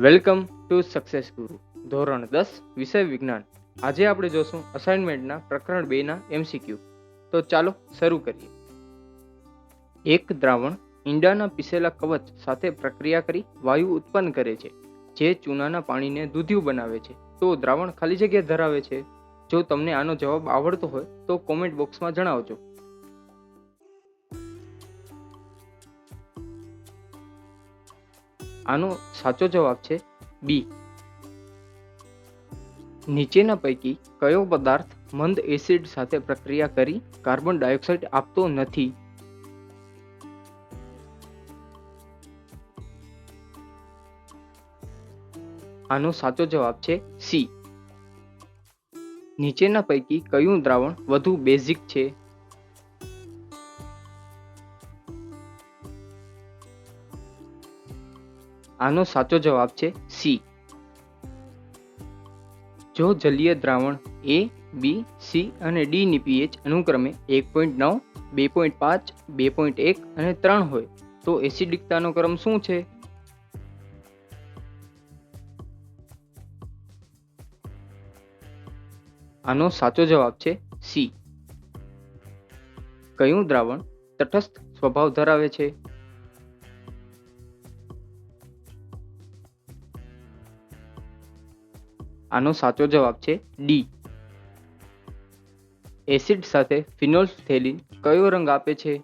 Welcome to success ગુરુ ધોરણ 10 વિષય વિજ્ઞાન. આજે આપણે જોશું અસાઇનમેન્ટના પ્રકરણ 2ના MCQ. તો ચાલો શરૂ કરીએ. એક દ્રાવણ ઈંડાના પીસેલા કવચ સાથે પ્રક્રિયા કરી વાયુ ઉત્પન્ન કરે છે, જે ચૂનાના પાણીને દૂધિયું બનાવે છે. તો દ્રાવણ ખાલી જગ્યા ધરાવે છે. જો તમને આનો જવાબ આવડતો હોય તો કોમેન્ટ બોક્સમાં જણાવજો. આનો સાચો જવાબ છે બી. નીચેના પૈકી કયો પદાર્થ મંદ એસિડ સાથે પ્રક્રિયા કરી કાર્બન ડાયોક્સાઇડ આપતો નથી? આનો સાચો જવાબ છે સી. નીચેના પૈકી કયું દ્રાવણ વધુ બેઝિક છે? આનો સાચો જવાબ છે સી. જો જલીય દ્રાવણ એ, બી, સી અને ડી ની પીએચ અનુક્રમે 1.9, 2.5, 2.1 અને 3 હોય તો એસિડિકતાનો ક્રમ શું છે? આનો સાચો જવાબ છે સી. કયું દ્રાવણ તટસ્થ સ્વભાવ ધરાવે છે? આનો સાચો જવાબ છે ડી. એસિડ સાથે ફિનોલ્ફથેલિન કયો રંગ આપે છે?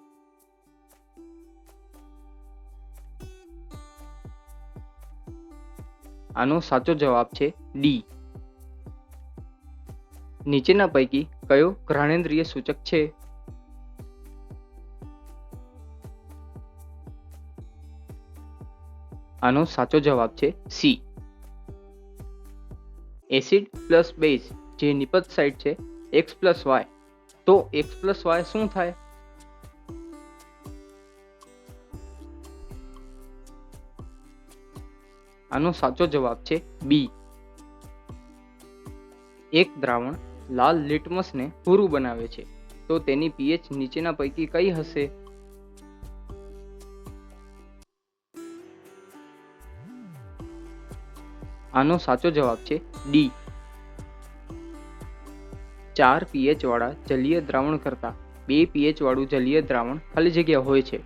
આનો સાચો જવાબ છે ડી. નીચેના પૈકી કયો ઘ્રાણેન્દ્રિય સૂચક છે? આનો સાચો જવાબ છે સી. એસિડ પ્લસ બેઝ જે નિપજ સાઇડ છે X પ્લસ વાય, તો X પ્લસ વાય શું થાય? આનો સાચો જવાબ છે બી. એક દ્રાવણ લાલ લિટમસને ભૂરું બનાવે છે, તો તેની પીએચ નીચેના પૈકી કઈ હશે? આનો સાચો જવાબ છે ડી. 4 પીએચ વાળા જલીય દ્રાવણ કરતા 2 પીએચ વાળું જલીય દ્રાવણ ખાલી જગ્યા હોય છે.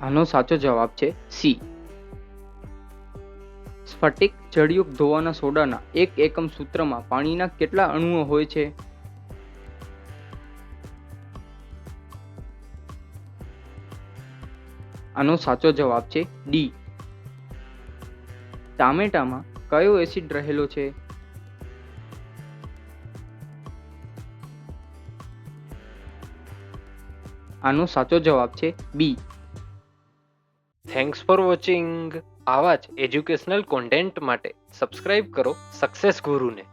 આનો સાચો જવાબ છે સી. સ્ફટિક જળયુક્ત ધોવાના સોડાના 1 એકમ સૂત્રમાં પાણીના કેટલા અણુઓ હોય છે? આનો સાચો જવાબ છે ડી. ટામેટામાં કયો એસિડ રહેલો છે? આનો સાચો જવાબ છે બી. Thanks for watching. આવા જ એજ્યુકેશનલ કોન્ટેન્ટ માટે સબસ્ક્રાઇબ કરો સક્સેસ ગુરુને.